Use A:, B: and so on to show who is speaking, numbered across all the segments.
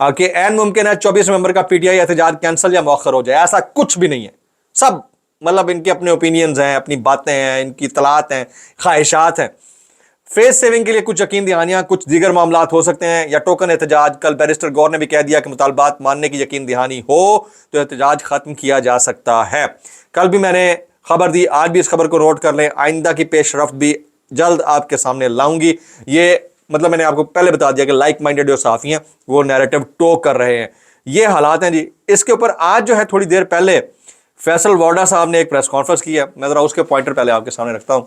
A: کہ این ممکن ہے 24 نومبر کا پی ٹی آئی احتجاج کینسل یا مؤخر ہو جائے. ایسا کچھ بھی نہیں ہے. سب مطلب ان کے اپنے اوپینینز ہیں, اپنی باتیں ہیں, ان کی اطلاعات ہیں, خواہشات ہیں. فیس سیونگ کے لیے کچھ یقین دہانیاں, کچھ دیگر معاملات ہو سکتے ہیں, یا ٹوکن احتجاج. کل بیرسٹر گور نے بھی کہہ دیا کہ مطالبات ماننے کی یقین دہانی ہو تو احتجاج ختم کیا جا سکتا ہے. کل بھی میں نے خبر دی, آج بھی اس خبر کو نوٹ کر لیں. آئندہ کی پیش رفت بھی جلد آپ کے سامنے لاؤں گی. یہ مطلب میں نے آپ کو پہلے بتا دیا کہ لائک مائنڈیڈ جو صحافی ہیں وہ نیریٹو ٹوک کر رہے ہیں. یہ حالات ہیں جی. اس کے اوپر آج جو ہے تھوڑی دیر پہلے فیصل وارڈا صاحب نے ایک پریس کانفرنس کی ہے. میں ذرا اس کے پوائنٹر پہلے آپ کے سامنے رکھتا ہوں.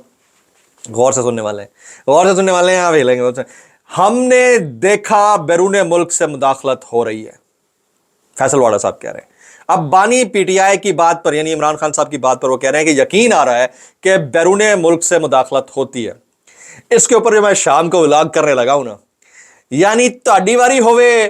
A: غور سے سننے والے ہیں, غور سے سننے والے ہیں, آپ ہلیں گے. ہم نے دیکھا بیرون ملک سے مداخلت ہو رہی ہے, فیصل وارڈا صاحب کہہ رہے ہیں. اب بانی پی ٹی آئی کی بات پر, یعنی عمران خان صاحب کی بات پر, وہ کہہ رہے ہیں کہ یقین آ رہا ہے کہ بیرون ملک سے مداخلت ہوتی ہے. اس کے اوپر جو میں شام کو ولاگ کرنے لگا ہوں نا, یعنی تہاڈی واری ہوئے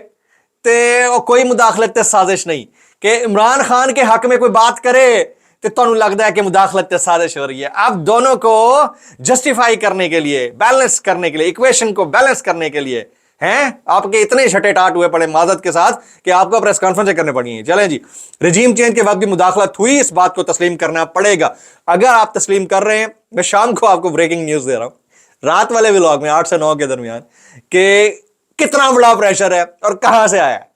A: تے کوئی مداخلت تے سازش نہیں, کہ عمران خان کے حق میں کوئی بات کرے تو تانوں لگتا ہے کہ مداخلت تے سازش ہو رہی ہے. اب دونوں کو جسٹیفائی کرنے کے لیے, بیلنس کرنے کے لیے, ایکویشن کو بیلنس کرنے کے لیے ہیں آپ کے اتنے چھٹے ٹاٹ ہوئے پڑے معذرت کے ساتھ کہ آپ کو پریس کانفرنس کرنے پڑی ہیں. چلیں جی, رجیم چینج کے وقت بھی مداخلت ہوئی, اس بات کو تسلیم کرنا پڑے گا. اگر آپ تسلیم کر رہے ہیں, میں شام کو آپ کو بریکنگ نیوز دے رہا ہوں رات والے ولاگ میں 8 سے 9 کے درمیان, کہ کتنا بڑا پریشر ہے اور کہاں سے آیا ہے.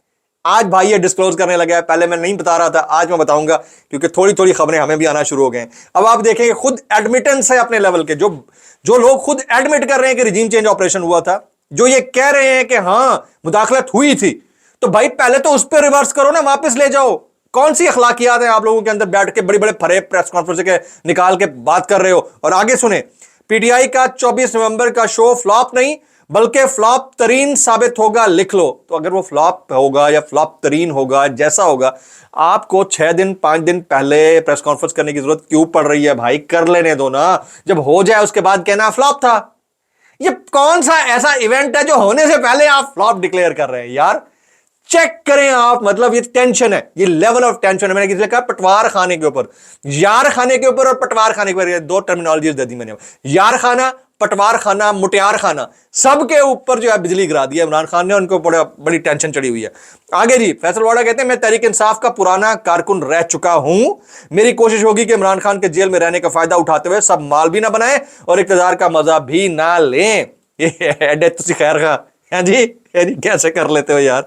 A: آج بھائی یہ ڈسکلوز کرنے لگا ہے, پہلے میں نہیں بتا رہا تھا, آج میں بتاؤں گا کیونکہ تھوڑی تھوڑی خبریں ہمیں بھی آنا شروع ہو گئے ہیں. اب آپ دیکھیں خود ایڈمیٹنس ہے اپنے لیول کے, جو لوگ خود ایڈمٹ کر رہے ہیں کہ رجیم چینج آپریشن ہوا تھا, جو یہ کہہ رہے ہیں کہ ہاں مداخلت ہوئی تھی, تو بھائی پہلے تو اس پہ ریورس کرو نا, واپس لے جاؤ. کون سی اخلاقیات ہیں آپ لوگوں کے اندر بیٹھ کے بڑے بڑے فریب پریس کانفرنس کے نکال کے بات کر رہے ہو. اور آگے سنیں, پی ٹی آئی کا 24 نومبر کا شو فلاپ نہیں بلکہ فلاپ ترین ثابت ہوگا, لکھ لو. تو اگر وہ فلاپ ہوگا یا فلاپ ترین ہوگا, جیسا ہوگا, آپ کو 6 دن 5 دن پہلے پریس کانفرنس کرنے کی ضرورت کیوں پڑ رہی ہے بھائی؟ کر لینے دو نا, جب ہو جائے اس کے بعد کہنا فلاپ تھا. یہ کون سا ایسا ایونٹ ہے جو ہونے سے پہلے آپ فلاپ ڈکلیئر کر رہے ہیں یار؟ چیک کریں آپ, مطلب یہ ٹینشن ہے, یہ لیول آف ٹینشن ہے. میں نے کسی نے کہا پٹوار خانے کے اوپر, یار خانے کے اوپر اور پٹوار خانے کے اوپر, دو ٹرمینالوجیز دے دی میں نے. یار خانہ, پٹوار خانہ, مٹیار خانہ, سب کے اوپر جو ہے بجلی گرا دی ہے عمران خان نے, ان کو بڑی ٹینشن چڑھی ہوئی ہے. آگے جی, فیصل وارڈا کہتے ہیں میں تحریک انصاف کا پرانا کارکن رہ چکا ہوں, میری کوشش ہوگی کہ عمران خان کے جیل میں رہنے کا فائدہ اٹھاتے ہوئے سب مال بھی نہ بنائیں اور اقتدار کا مزہ بھی نہ لیں. یہ تسی خیر خواہ ہیں جی, کیسے کر لیتے ہو یار,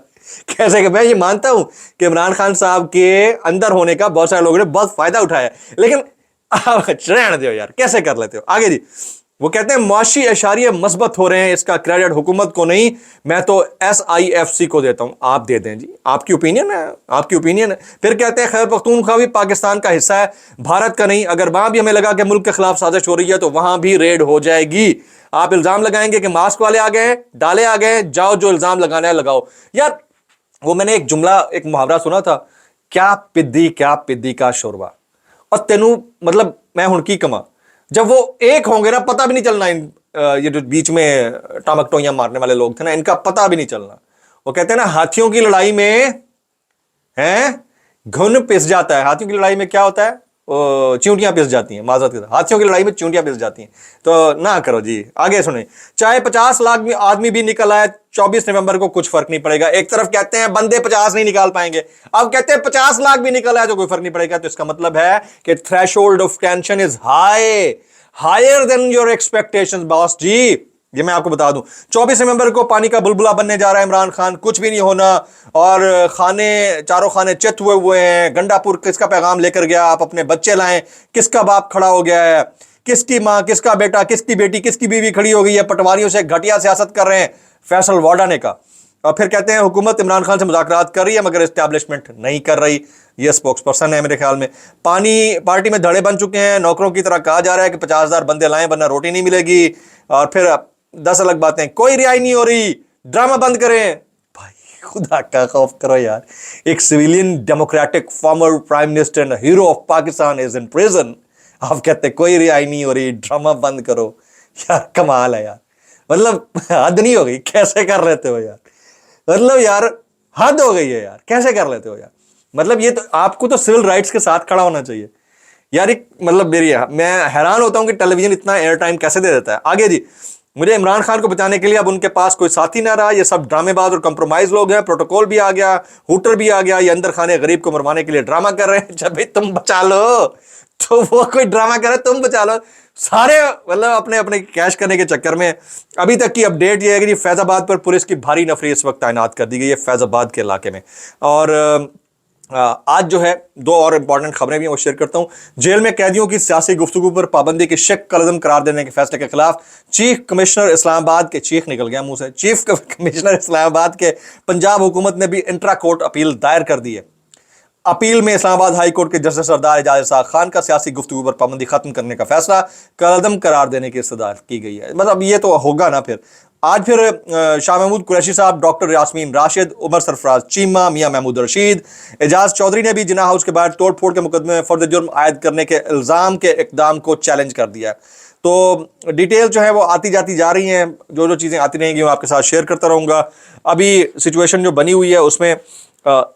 A: کیسے کہ میں یہ مانتا ہوں کہ عمران خان صاحب کے اندر ہونے کا بہت سارے لوگوں نے بہت فائدہ اٹھایا, لیکن رہنے دو یار, کیسے کر لیتے ہو. آگے جی, وہ کہتے ہیں معاشی اشاریے مثبت ہو رہے ہیں, اس کا کریڈٹ حکومت کو نہیں, میں تو SIFC کو دیتا ہوں. آپ دے دیں جی, آپ کی اوپینین ہے, آپ کی اوپینین ہے. پھر کہتے ہیں خیبر پختونخوا بھی پاکستان کا حصہ ہے, بھارت کا نہیں, اگر وہاں بھی ہمیں لگا کہ ملک کے خلاف سازش ہو رہی ہے تو وہاں بھی ریڈ ہو جائے گی. آپ الزام لگائیں گے کہ ماسک والے آ گئے ہیں, ڈالے آ گئے ہیں, جاؤ جو الزام لگانا ہے لگاؤ. یار وہ میں نے ایک جملہ, ایک محاورہ سنا تھا, کیا پدی کا شوربہ, اور تینوں مطلب میں ہن کی کما, جب وہ ایک ہوں گے نا پتہ بھی نہیں چلنا. یہ جو بیچ میں ٹامک ٹوئیاں مارنے والے لوگ تھے نا, ان کا پتہ بھی نہیں چلنا. وہ کہتے ہیں نا ہاتھیوں کی لڑائی میں گھن پس جاتا ہے. ہاتھیوں کی لڑائی میں کیا ہوتا ہے, چونٹیاں پس جاتی ہیں. معذرت کے ساتھ, ہاتھیوں کی لڑائی میں چونٹیاں پس جاتی ہیں. تو نہ کرو جی. آگے سنیں, چاہے 50 لاکھ آدمی بھی نکل آئے 24 نومبر کو کچھ فرق نہیں پڑے گا. ایک طرف کہتے ہیں بندے 50 نہیں نکال پائیں گے, اب کہتے ہیں 50 لاکھ بھی نکل آئے تو کوئی فرق نہیں پڑے گا. تو اس کا مطلب ہے کہ threshold of tension is higher than your expectation boss جی. یہ میں آپ کو بتا دوں, 24 نومبر کو پانی کا بلبلہ بننے جا رہا ہے عمران خان, کچھ بھی نہیں ہونا. اور چاروں خانے چت ہوئے ہیں. گنڈا پور کس کا پیغام لے کر گیا, آپ اپنے بچے لائیں, کس کا باپ کھڑا ہو گیا ہے, کس کی ماں, کس کا بیٹا, کس کی بیٹی, کس کی بیوی کھڑی ہو گئی ہے, پٹواریوں سے گھٹیا سیاست کر رہے ہیں فیصل وارڈا نے کہا. اور پھر کہتے ہیں حکومت عمران خان سے مذاکرات کر رہی ہے مگر اسٹیبلشمنٹ نہیں کر رہی. یہ اسپوکس پرسن ہے میرے خیال میں. پارٹی میں دھڑے بن چکے ہیں, نوکروں کی طرح کہا جا رہا ہے کہ 50,000 بندے لائیں ورنہ روٹی نہیں ملے گی. اور پھر 10 الگ باتیں, کوئی رہائی نہیں ہو رہی, ڈرامہ بند کریں. بھائی خدا کا خوف کرو یار, ایک civilian democratic former prime minister hero of Pakistan is in prison, آپ کہتے ہیں کوئی رہائی نہیں ہو رہی, ڈرامہ بند کرو. یار کمال ہے یار, مطلب حد نہیں ہو گئی, کیسے کر لیتے ہو یار, مطلب یار حد ہو گئی ہے یار, کیسے کر لیتے ہو یار. مطلب یہ تو آپ کو تو سول رائٹس کے ساتھ کھڑا ہونا چاہیے یار. ایک مطلب میں حیران ہوتا ہوں کہ ٹیلی ویژن اتنا ایئر ٹائم کیسے دے دیتا ہے. آگے جی, مجھے عمران خان کو بچانے کے لیے اب ان کے پاس کوئی ساتھی نہ رہا, یہ سب ڈرامے باز اور کمپرومائز لوگ ہیں, پروٹوکول بھی آ گیا, ہوٹر بھی آ گیا, یہ اندر خانے غریب کو مروانے کے لیے ڈرامہ کر رہے ہیں. جب بھائی تم بچا لو تو وہ کوئی ڈرامہ کر رہے, تم بچا لو. سارے مطلب اپنے اپنے کیش کرنے کے چکر میں. ابھی تک کی اپڈیٹ یہ ہے کہ فیض آباد پر پولیس کی بھاری نفری اس وقت تعینات کر دی گئی ہے, فیض آباد کے علاقے میں. اور آج جو ہے دو اور امپورٹنٹ خبریں بھی ہیں وہ شیئر کرتا ہوں. جیل میں قیدیوں کی سیاسی گفتگو پر پابندی کے شک کالعدم قرار دینے کے فیصلے کے خلاف چیف کمشنر اسلام آباد کے چیف نکل گیا منہ سے چیف کمشنر اسلام آباد کے پنجاب حکومت نے بھی انٹرا کورٹ اپیل دائر کر دی ہے. اپیل میں اسلام آباد ہائی کورٹ کے جسٹس سردار اعجاز اسحاق خان کا سیاسی گفتگو پر پابندی ختم کرنے کا فیصلہ کالعدم قرار دینے کی استدعا کی گئی ہے. مطلب یہ تو ہوگا نا. پھر آج پھر شاہ محمود قریشی صاحب, ڈاکٹر یاسمین راشد, عمر سرفراز چیمہ, میاں محمود رشید, اعجاز چودھری نے بھی جناح ہاؤس کے باہر توڑ پھوڑ کے مقدمے میں فرد جرم عائد کرنے کے الزام کے اقدام کو چیلنج کر دیا ہے. تو ڈیٹیل جو ہے وہ آتی جاتی جا رہی ہیں, جو چیزیں آتی رہیں گی میں آپ کے ساتھ شیئر کرتا رہوں گا. ابھی سچویشن جو بنی ہوئی ہے اس میں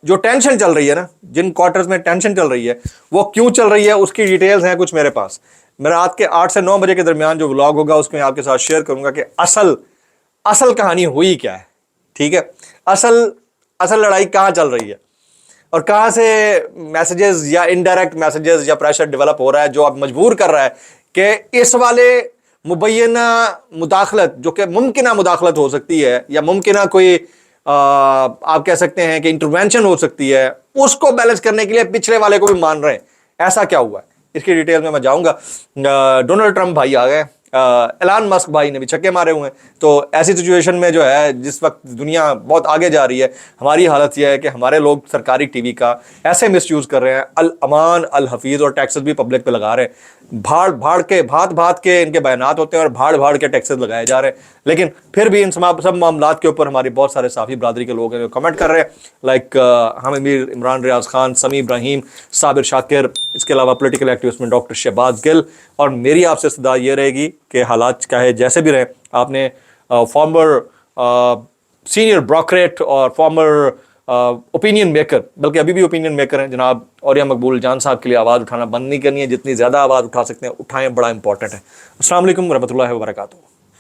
A: جو ٹینشن چل رہی ہے نا, جن کوارٹرز میں ٹینشن چل رہی ہے وہ کیوں چل رہی ہے اس کی ڈیٹیلز ہیں کچھ میرے پاس. میں رات کے 8 سے 9 بجے کے درمیان جو ولاگ ہوگا اس میں آپ کے ساتھ شیئر کروں گا کہ اصل کہانی ہوئی کیا ہے. ٹھیک ہے, اصل لڑائی کہاں چل رہی ہے اور کہاں سے میسیجز یا انڈائریکٹ میسیجز یا پریشر ڈیولپ ہو رہا ہے جو اب مجبور کر رہا ہے کہ اس والے مبینہ مداخلت جو کہ ممکنہ مداخلت ہو سکتی ہے یا ممکنہ کوئی آپ کہہ سکتے ہیں کہ انٹروینشن ہو سکتی ہے, اس کو بیلنس کرنے کے لیے پچھلے والے کو بھی مان رہے ہیں. ایسا کیا ہوا ہے اس کی ڈیٹیل میں جاؤں گا. ڈونلڈ ٹرمپ بھائی آ گئے, ایلان مسک بھائی نے بھی چھکے مارے ہوئے ہیں. تو ایسی سچویشن میں جو ہے جس وقت دنیا بہت آگے جا رہی ہے, ہماری حالت یہ ہے کہ ہمارے لوگ سرکاری ٹی وی کا ایسے مس یوز کر رہے ہیں, الامان الحفیظ, اور ٹیکسز بھی پبلک پہ لگا رہے ہیں. بھاڑ کے ان کے بیانات ہوتے ہیں اور بھاڑ کے ٹیکسز لگائے جا رہے ہیں. لیکن پھر بھی ان سب معاملات کے اوپر ہماری بہت سارے صحافی برادری کے لوگ ہیں جو کمنٹ کر رہے ہیں, لائک ہم امیر عمران ریاض خان, سمیع ابراہیم, صابر شاکر, اس کے علاوہ پولیٹیکل ایکٹیوسٹ میں ڈاکٹر شہباز گل. اور میری آپ سے استدعا یہ رہے گی کہ حالات چاہے جیسے بھی رہیں, آپ نے فارمر سینئر بروکریٹ اور فارمر اوپینین میکر, بلکہ ابھی بھی اوپینین میکر ہیں جناب اوریہ مقبول جان صاحب کے لیے آواز اٹھانا بند نہیں کرنی ہے. جتنی زیادہ آواز اٹھا سکتے ہیں اٹھائیں, بڑا امپورٹنٹ ہے. السلام علیکم ورحمۃ اللہ وبرکاتہ.